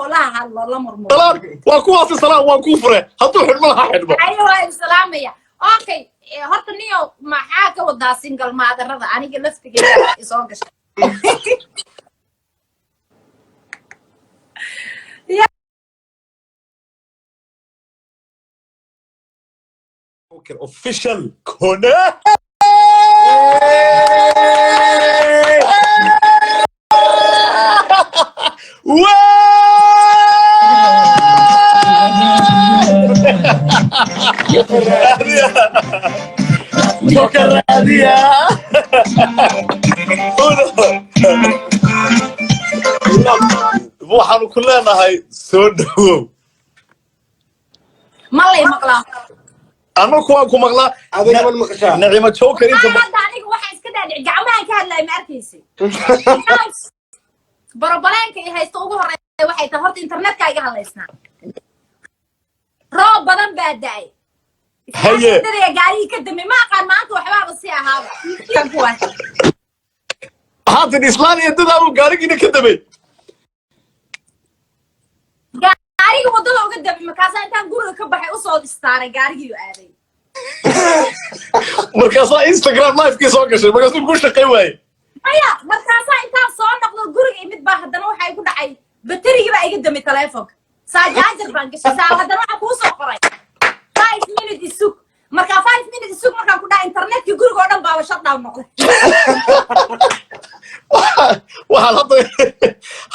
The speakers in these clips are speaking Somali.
ولا هلا مرمر سلام وكواس سلام وكفره هذو حلمها حلمه ايوه السلام يا اوكي horta niyo maxaa ka wadaa single maadarada aniga laftigeeda isoo gashay official كونه شكرا هذه waxaanu ku leenahay soo dhawow malay maqlaa anagu waan ku maqlaa adiga ma maqashaa Naciima Joker inta aniga waxa iska dhaadhic gacmaha ka hadlay ma arkaysi barabalanka ay haysto ugu horeeyay waxay tahay horta internetka iga hadlaysnaa roob badan baa daay haye gaari ka dambe ma aqaan maanta waxba si ahaaba kan kuwa hadda islaaniya dad uu gaarigiina ka dambe gaariga wadada uga dambe markaas intaan guriga ka baxay u soo istaaray gaarigii uu aaday markaas Instagram live ki soo gashay markaas uu ku shaqay waay aya markaas intaan soo noqdo guriga imid baa haddana waxay ku dhacay bateriga baa iga dambe telefoonka saajaajir baan gashay haddana waxa ku soo qoray 5 minutes isug marka 5 minutes isug marka ku dhaca internetka guriga oo dhan baa shut down noqday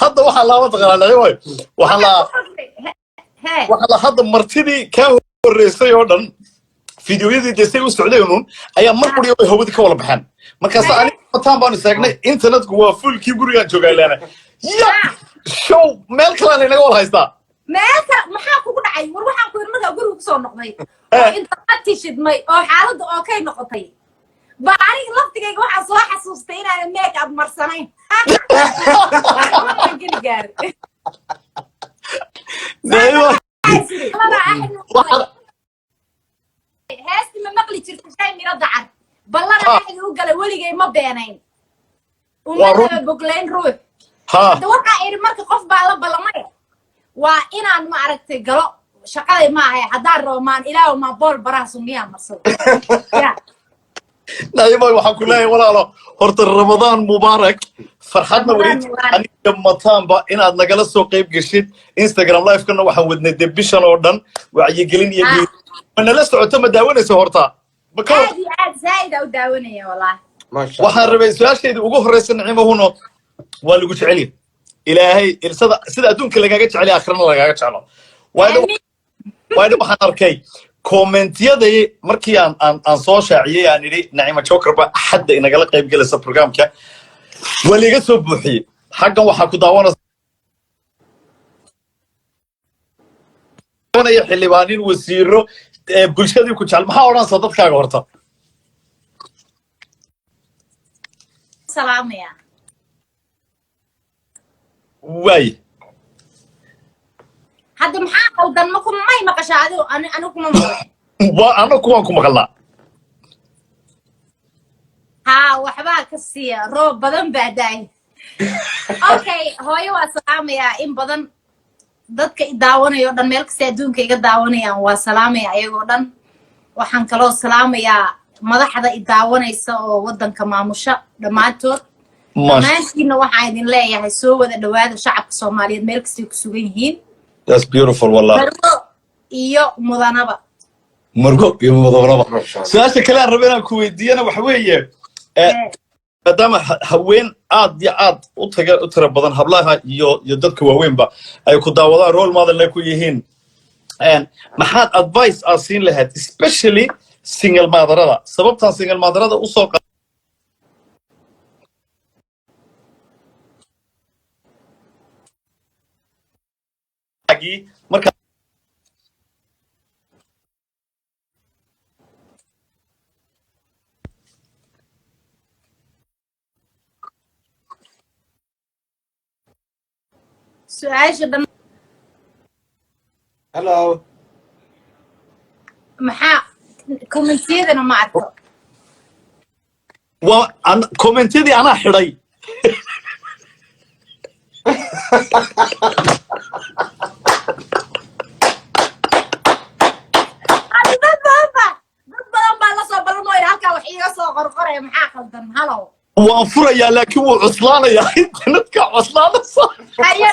hadda waxa la wada qalaanay way waxa la hadda martidii ka horeysay oo dhan fiidiyoyadii deesay u socdeenun ayaa mar quriyo way hawada ka wala baxaan markaas aan mataan baan isaagnay internetku waa full-kii guriga joogaa leena show meel kale inaga wala haystaa meelka maxaa kugu dhacay war waxaan ku yiri markaa guriga ku soo noqday internetkii shidmay oo xaaladda oo kay noqotay baari laftigayga waxaa soo xasuustay inaan make up marsanayn heesti ma maqli jirta shay miro dacar ballana dhexdii u galay weligay ma beenayn uma boglayn ruux hadda waxaa iri marka qof baa la ballamay waa inaan ma aragtay galo shaqaday ma ahay haddaan roomaan ilaahu ma bool baraha sunniyaa marsado نايمة وحكوا لها ولا هرت رمضان مبارك فرحتنا وليد أنا مطعم با إن عندنا جلس سوقيب قشيد إنستغرام لايف كنا وحودنا دبيشان أردن وعيقلين يجي أنا لست أعتمد داوني سهرتا عادي عاد زايدة وداوني يا والله ما شاء الله وحن ربي سؤال شيء وجوه رئيس النعمة هنا واللي قلت عليه إلهي الصدا دون كل جاكش عليه آخرنا لا جاكش على وايد وحن أركي كومنتيادي markii aan soo shaaciyay aan iri Naciima Joker ba xadda inaga la qayb galaysa barnaamijka waliga soo buuxiyay xaqan waxa ku daawanaya xildhibaanin wasiiro bulshadii ku jecel maxaa oran soo dadkaaga horta salaamaya way hadda maxaa qaldan ma ku may maqashaado anigu kuma maqlo waa anagu waan ku maqlaa ha waxba ka siiya roob badan baa daay okay hooyo waa salaamaya in badan dadka i daawanayo dhan meel kasta adduunka iga daawanayaan waa salaamaya ayagoo dhan waxaan kaloo salaamayaa madaxda i daawanaysa oo wadanka maamusha dhammaantood dhammaantiinna waxaan idin leeyahay soo wada dhawaada shacabka Soomaaliyeed meel kasta ku sugan yihiin That's beautiful والله iyo mudanaba margo iyo mudanaba su'aasha kale aan rabaa ku weydiiyana waxa weeye maadaama haween aad iyo aad u tira badan hablaha iyo dadka waaweynba ay ku daawadaan role model ku yihiin maxaad advice aad siin lahayd especially single motherada sababtan single motherada u soo marka su'aasha dhan hello maxaa commentiyadana ma arko waa commentiyadii anaa xidhay waan furayaa laakiin wuu cuslaanayaa internetkaa cuslaanaysa haye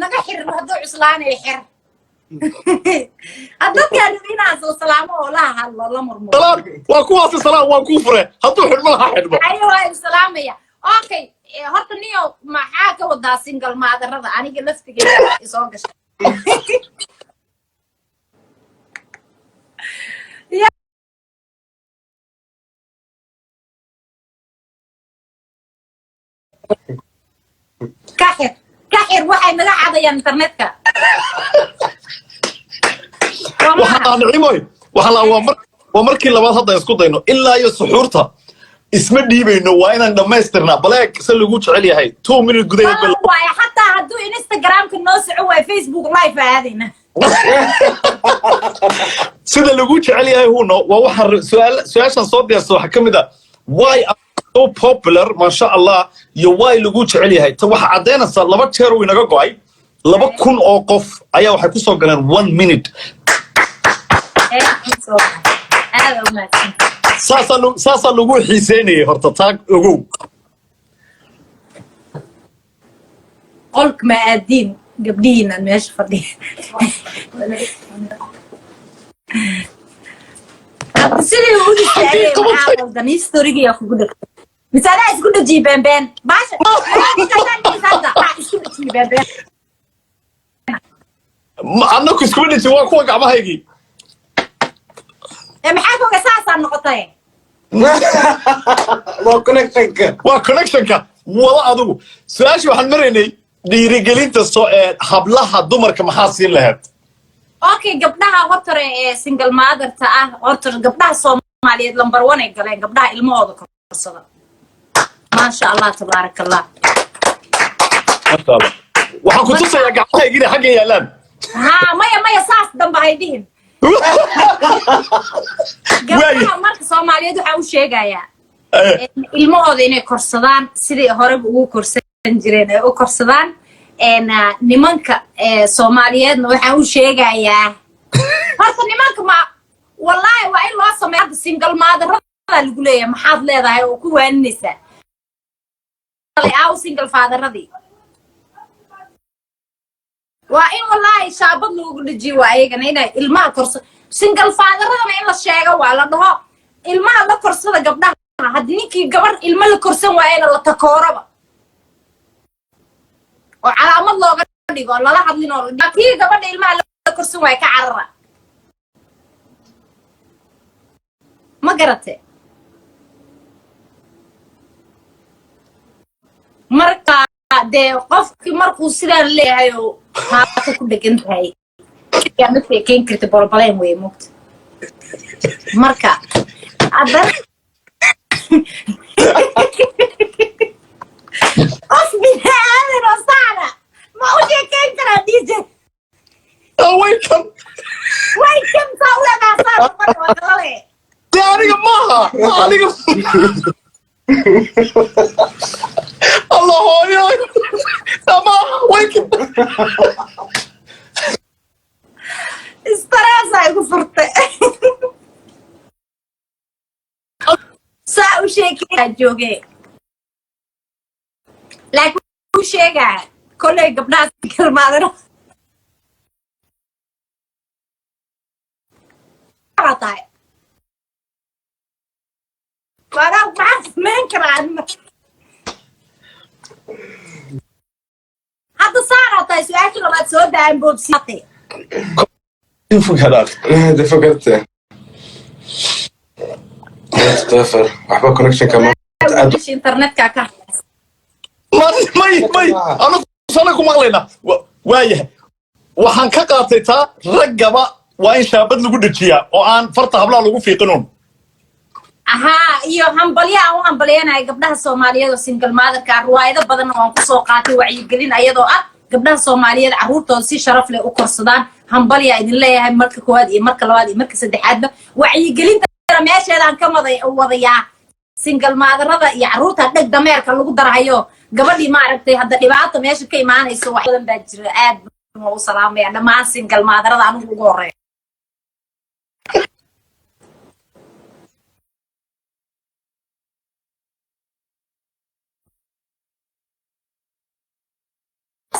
naga xir hadduu cuslaanayo xir haddadkaan inaan soo salaamo oo la hadlo la murmuro salaam waa kuwaasi salaam waan kuu fure hadduu xidhmo laha xidhmo haye waa salaamaya okay horta niyo maxaa ka wadaa single maadarada aniga laftigeeda isoo gashay كحر waxay naga cadayaan internetka waxaan nacimoy waa markii labaad hadda isku dayno ilaa iyo suxuurta isma dhiibayno waa inaan dhammaystirnaa baleeg se lagu jecel yahay 2 minute gudaheed waay xataa hadduu instagramka noo soco waay facebook live aadayna sida lagu jecel yahay huno waa waxa su-aashan soo diyaarsa waxa ka mid ah why so popular ma sha Allah iyo why lagu jecel yahay ta waxa cadeynaysa laba jeer uu inaga go'ay 2,000 oo qof ayaa waxay ku soo galeen 1 minute saasa lagu xiiseynayay horta taag ogow qolk ma aadin gabdhiina meesha fadhiya sidii ugu dhigtay historiga ku gudub misala isku dhaji been baasha annaku isku dhaji waa kuwa gacmahaygii maxaa kuga saasaan noqotay waa connectionka wada adigu su-aashii waxaan maraynay dhiirigelinta hablaha dumarka maxaa siin lahayd okay gabdhaha hortore ee single motherta ah hortore gabdhaha Soomaaliyeed number 1 ay galeen gabdhaha ilmahooda korsada maasha Allah tabaarakallah waxaan ku tusayaa gacmahaygii xagga yaalaan maya saas damba hay dhihin gabdhaha marka Soomaaliyeed waxa uu sheegayaa ilmahooda inay korsadaan sidii hore ugu korsan jireen ay u korsadaan nimanka Soomaaliyeedna waxa uu sheegayaa horta nimanka ma wallahi waa in loo sameeyo single mother lagu leeyahay maxaad leedahay oo ku waaninaysa single father-radii waa in wallahi shaabad lagu dhajiyo waa ayagana inay ilmaha korsan single father-radana in la sheego waa la dhaho ilmaha la korsada gabdhaha haddii ninkii gabar ilma la korsan waayana la takooraba oo calaamad looga dhigo lala hadlin oo kii gabadha ilmaha la korsan waay ka carara ma garate marka dee qofkii markuu sidaan leeyahay oo haata ku dhegan tahay yaa ma feekeyn karta bolbaleen wey mugta marka haddana qof biniaadan oo saana ma u sheekeyn karaa dj welcome saa u leedaasaan marka waa galale dee aniga maaha aniga الله هويا تمام وينك استراسا يغفرت ساو شيكي جوجي لكن شيغا كل قبل كلمه عطاي وانا بعرف من كمان هذا صار عطاي سؤال لما تسود عن بوبسيتي فكرت هذا فكرت تفر احبك كونكشن كمان مش انترنت كاكا ماي انا صانكم مقلينا وايه waxaan ka qaatay taa ragaba waa in shaabad lagu dhajiyaa oo aan farta hablaha lagu fiiqinoon iyo hambalyaa oo hambaleenay gabdhaha Soomaaliyeed oo single mother ka ruwaayado badan oo aan ku soo qaatay wacyigelin ayadoo ah gabdhaha Soomaaliyeed carruurtooda si sharaf leh u korsadaan hambalyaa idin leeyahay marka koowaad iyo marka labaad iyo marka saddexaadba wacyigelinta meesheedaan ka wadayaa single motherada iyo carruurta dhag dameerka lagu darayo gabadhii ma aragtay hadda dhibaato meesha ka imaanayso wax badan baa jira aad u salaamaya dhammaan single motherada anigu ugu horeeyo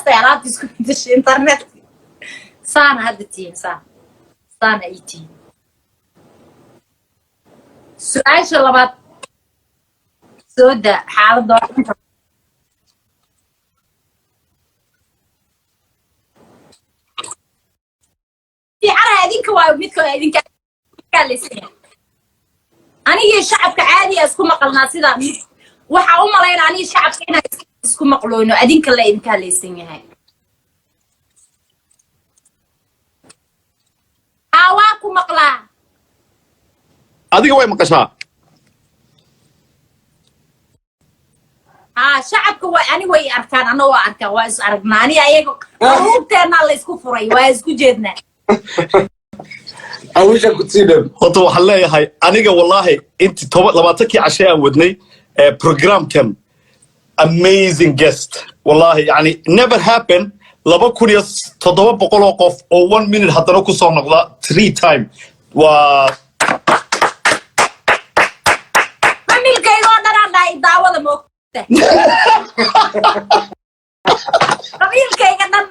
kasta alaabta isku dishay internet saana hadda tiin saana ay tiin su'aasha labaad soo daa xaaladda fiicana idinka waa midka idinka kaaleysan anigii shacabka caadiga isku maqalnaa sida waxa u malaynaa anigii shacabka inaan isku maqloono adinka la idinka kaaleysan yahay waa ku maqlaa adiga way maqashaa shacabka waa ani way arkaan ana waa arkaa waa is aragnaa ani ayaga ruubteena la isku furay waa isku jeednaa awisha kutiidam horta waxaan leeyahay aniga wallaahi inti 20 cashe aan wadnay programkan amazing guest wallahi yani never happen 2700 qof oo 1 minute haddana ku soo noqda 3 time waa familkayga oo dhan aan dhahay daawada moogta familkayga dhan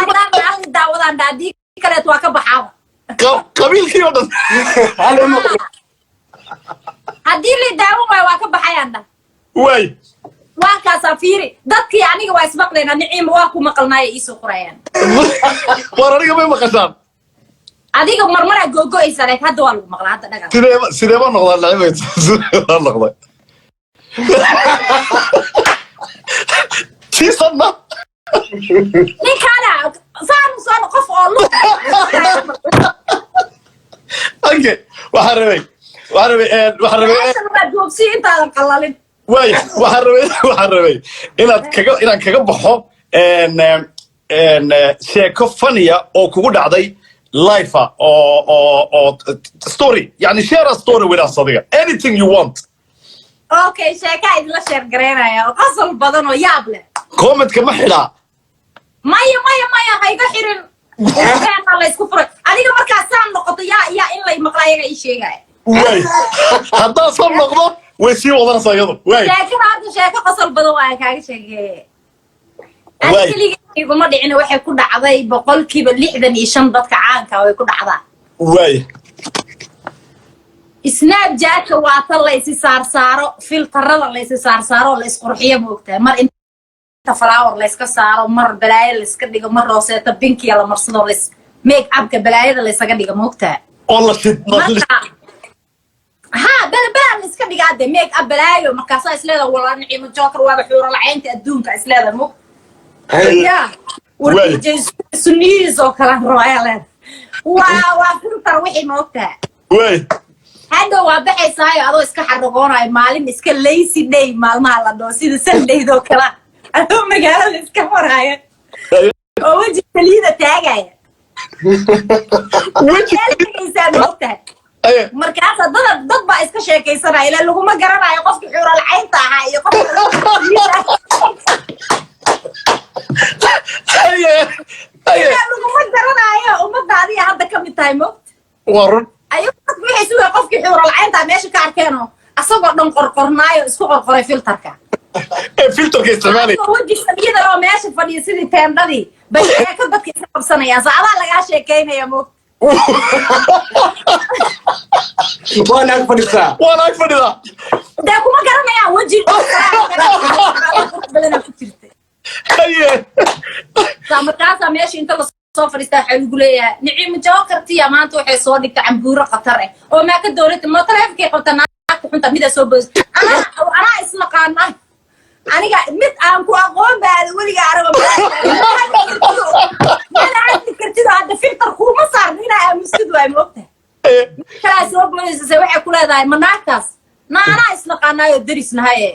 haddaan dhahay daawadaan dhahay kaleet waa ka baxaaba qabiilkii oo dhan haddii la daawan waayo waa ka baxayaan dhan way waa kaasaa fiiri dadkii aniga waa ismaqlaynaa niciima waa ku maqalnaaya iisoo qorayaan war aniga may maqashaan adiga marmaraa googo'aysa leek hadda waa lagu maqlaa hadda dhagal sideeba noqdaa lacibaysa sideeba noqday tiisanna ninkaana saanu soo qof oo lu okay waxaan rabay doogsi intaadan qalalin way waxaan rabay inaan kaga baxo sheeko faniya oo kugu dhacday life oo story yani share a story with us adiga anything you want okay sheekaa idinla sheer garaynaya oo qosol badan oo yaab leh commentka ma xidhaa maya hayga xirin la isku furay adiga markaasaan noqoto yaa in lay maqla ayaga ii sheegaya way haddaa soo noqdo way sii wadanaysaa iyadu way sheekada hadda sheeko qosol badan waa kaaga sheegeeye aniguma dhicina waxay ku dhacday 65% dadka caanka way ku dhacdaa way snapchat waa tan la isi saarsaaro filterada la isi saarsaaro la isqurxiyo moogtaa mar inta flower la iska saaro mar balaayo la iska dhigo mar rooseeta binkiya la marsado la make upka balaayada la isaga dhigo moogtaa oo la shidno bala la iska dhigaa de make up balaayo markaasaa isleeda wala niciimo joker waaba xuuro lacaynta adduunka isleeda moog sunniyiis oo kala royalen waa filter wixii moogtaa way hadda waa baxaysaayo adoo iska xaragoonayo maalin iska lazy day maalmaha la dhoo sida sundaydoo kala adoo magaalada iska maraayo oo weji saliida taagaya wejigiisaa moogtahay markaasa dad baa iska sheekaysanaya ilaa laguma garanayo qofkii xuuralcaynta ahaa iyo laguma garanayo ummadda adiga hadda ka mid tahay moogta waa run waxay sugaa qofkii xuuralcaynta meesha ka arkeenoo asagoo dhan qorqornaayo isku qorqoray filterka filterka isticmaalay weji saliyada loo meesha fadhiyo sidii teendhadii bay sheeko dadka iska qabsanayaan saadaa lagaa sheekaynaya moogta waan ag fadhisaa dee kuma garanayaan weji badana ku jirta markaasaa meesha inta lasoo fadhiistaa waxaa lagu leeyahay niciimo jokertiya maanta waxay soo dhigta cambuuro khatar ah oo maa ka dowlata ma taleefonkay qabta naagta xunta midaa soo boos anaa isnaqaana aniga mid aan ku aqoon baada weliga araba madaadi kartido hadda filter kuuma saarno inaa aamuskid waay moogtahay kalaa soo boosase waxay ku leedahay ma naagtaas anaa isnaqaanaayoo darisnahaye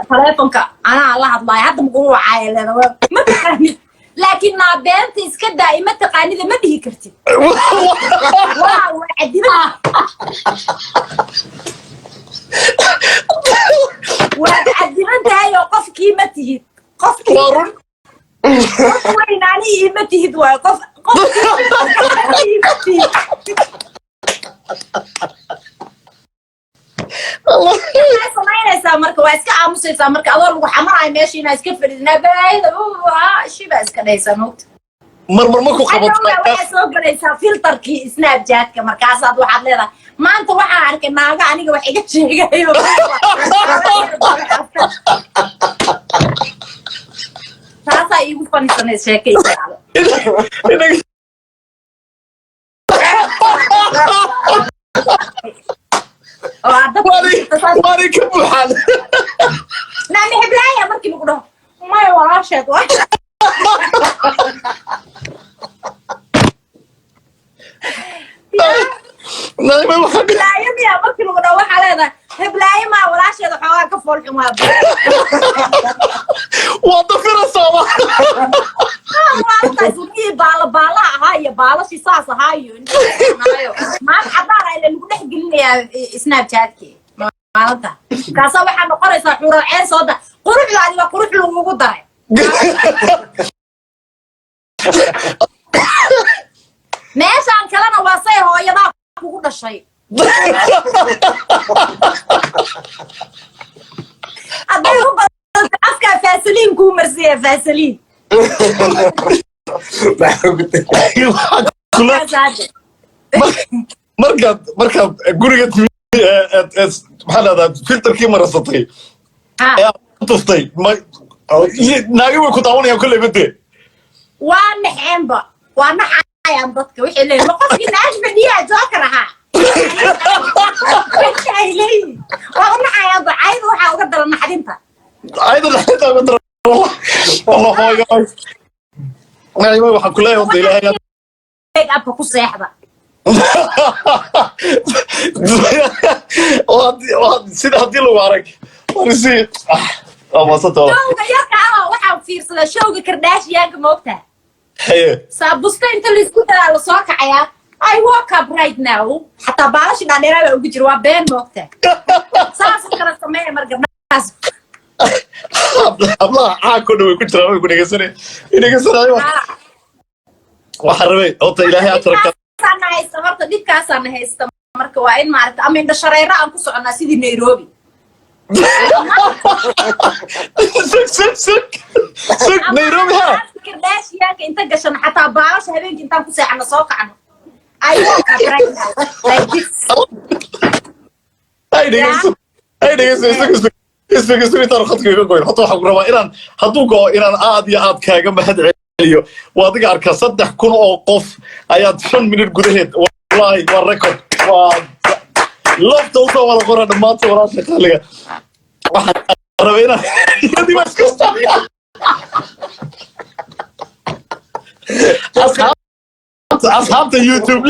taleefonka anaa la hadlaayo hadda makuu wacaaya leeda ma taqaanid laakiin beenta iska daa ima taqaanida ma dhihi kartid waa cadiba waad cadiban tahay oo qofkii ma tihid qofkii weynaani ima tihid waayo qofkii ma tihid samaynaysaa marka waa iska aamusaysaa marka adoo lagu xamarayo meesha inaa iska fadhiidnaa baahida shiba iska dhaysaa moogta marmar ma ku qabato waxaa soo galaysaa filterkii snapchatka markaasaad waxaad leedahay maanta waxaan arkay naaga aniga wax iga sheegayo taasaa iigu fanisanay sheekaysa waani ka buuxaan naami heblaaya markii lagu dhaho maya walaasheed wa heblaayo miyaa markii lagu dhaho waxaa leedahay heblaayo maa walaasheeda xoogaa ka foolxun waa dafiraysaaba waataasugii baalaha ahaa iyo baalashii saas ahaa iyo maalin cadaan ile lagu dhex gelinayaa snapchatkii maalinta kaasa waxaa noqonaysaa xuraceen soo da quruxdaadi waa qurux lagugu daray meeshaan kalena waa say hooyadaa kugu dhashay hadday u badanta afkaa faasaliin kuu marsiya faasaliin markaad guriga maxaa leedahay filterkii marasatay tuftay naagi way ku daawanayaan kolley bade waa naxeenba waa naxayaan dadka waxay leeyihin ma qofkii naash fadhiyaa jookar ahaa waxay leeyihin waa u naxayaanba cayda waxaa uga dara naxdinta ayda naxdinta uga dara naima waxaan ku leeyahay wada ilaahay abka ku seexda sida haddii lagu arag warisi showga yarka ama waxaa fiirsada showga kardashiyaanka moogtaa saabusta inta laisku daraa la soo kacayaa I woke up right now xataa baalashi dhaadheeraa baa ugu jira waa been moogtaa saasoo kala sameeya mar gabdhahaas hablaha caanko dhan way ku jiraan way ku dhegeysanaayo waxaa rabay horta ilaahay ajarka horta dhibkaasaana haysta marka waa in maaragta ama indha shareero aan ku soconaa sidii Nairobi sug Nairobi ha kardashiyaanka inta gashan xataa baalasha habeenkii intaan ku seexano soo kacno I woke up right now like this ay dhegeyso isfigisfigitaan khadka iga goyn horta waxaan ku rabaa inaan hadduu go'o inaan aad iyo aad kaaga mahad celiyo waa adiga arkaa 3,000 oo qof ayaad 5 minute gudaheed wallahi waa record waa lafta usoo wada qora dhammaanta walaasha qaaliga waxaan rabaa inaan yadiba iska staabiya asxaabta YouTube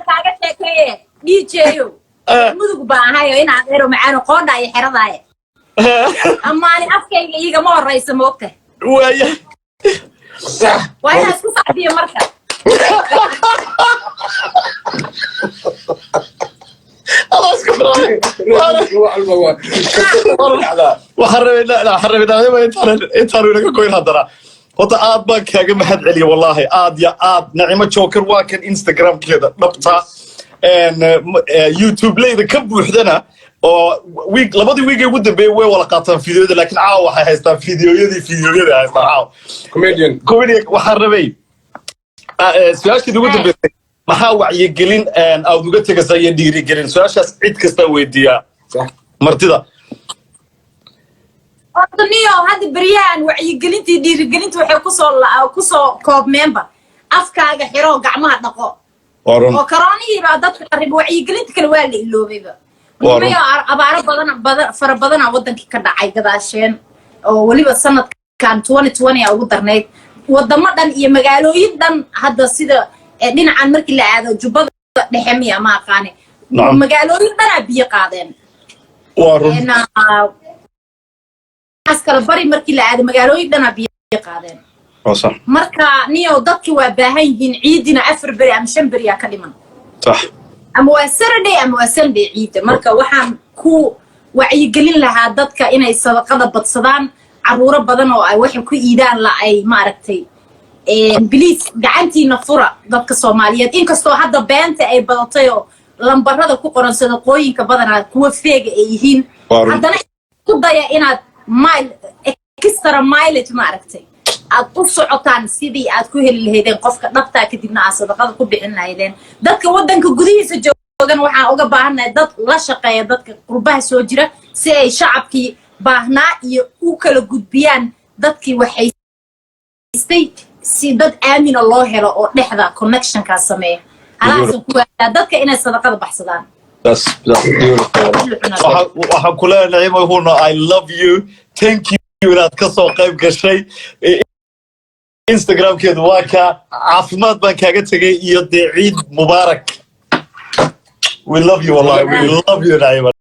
kaaga sheekeeye DJyo mudug baa ahayo inaad ero macaan qoodha iyo xeradaaye amaani afkayga igama horeysa moogta waaya waa inaa isku sacbiyo marka waxaan rabay intaanu inaga goyn haddana horta aad baan kaaga mahad celiya wallaahi aad ya aad nacimo joker waa kan Instagramkeeda dhabta YouTube leyda ka buuxdana oo labadii week ugu dambeeyay way wala qaataan fiidiyoada laakiin caawa waxay haystaan fiidiyoyada haystaan caawa comedian waxaan rabay su'aashii ugu dambeysay maxaa wacyigelin aad uga tegaysaa iyo dhiirigelin su'aashaas cid kasta weydiiyaa martida odniyo hadda bariyaan wacyigelintii dhiirigelintii waxay kusoo koobmeenba afkaaga xiro gacmaha dhaqo oo koroonihii baa dadka qarib wacyigelinta kale waa la iloobayba nimayo abaaro fara badana wadankii ka dhacay gadaasheen oo weliba sanadkan 2020 ugu darnayd wadamo dhan iyo magaalooyin dhan hadda sida dhinacan markii la aado jubbada dhexe miya ma aqaane magaalooyin dhanaa biyo qaadeen askala bari markii la aado magaalooyin dhanaa biyo qaadeen marka niyo dadki waa baahan yihiin ciidina 4 beri ama 5 beri ka dhiman صح ama waa Saturday ama waa Sunday ciid marka waxaan ku wacyigelin lahaa dadka inay sadaqada badsadaan caruuro badan oo ay wax ku iidaan la ay maaragtay please gacantiina fura dadka Soomaaliyeed inkastoo hadda beenta ay badatay oo lambarada ku qoran sadaqooyinka badanaa kuwa feega ay yihiin haddana ku daya inaad extra mileage ma aragtay aad u socotaan sidii aad ku heli lahaydeen qofka dhabtaa kadibna aad sadaqada ku bixin lahaydeen dadka waddanka gudihiisa joogan waxaan uga baahanahay dad la shaqeeya dadka qurbaha soo jira si ay shacabkii baahnaa iyo u kala gudbiyaan dadkii waxaystay si dad aamina loo helo oo dhexda connectionkaa sameeya halaasan ku waadaa dadka inay sadaqada baxsadaan That's beautiful. waxaan ku leenahay Huna, I love you. Thank you inaad ka soo qayb gashay. Instagram-keedu waa ka caafimaad baan kaaga tagay iyo Ciid Mubaarak. We love you wallahi. We love you Naima.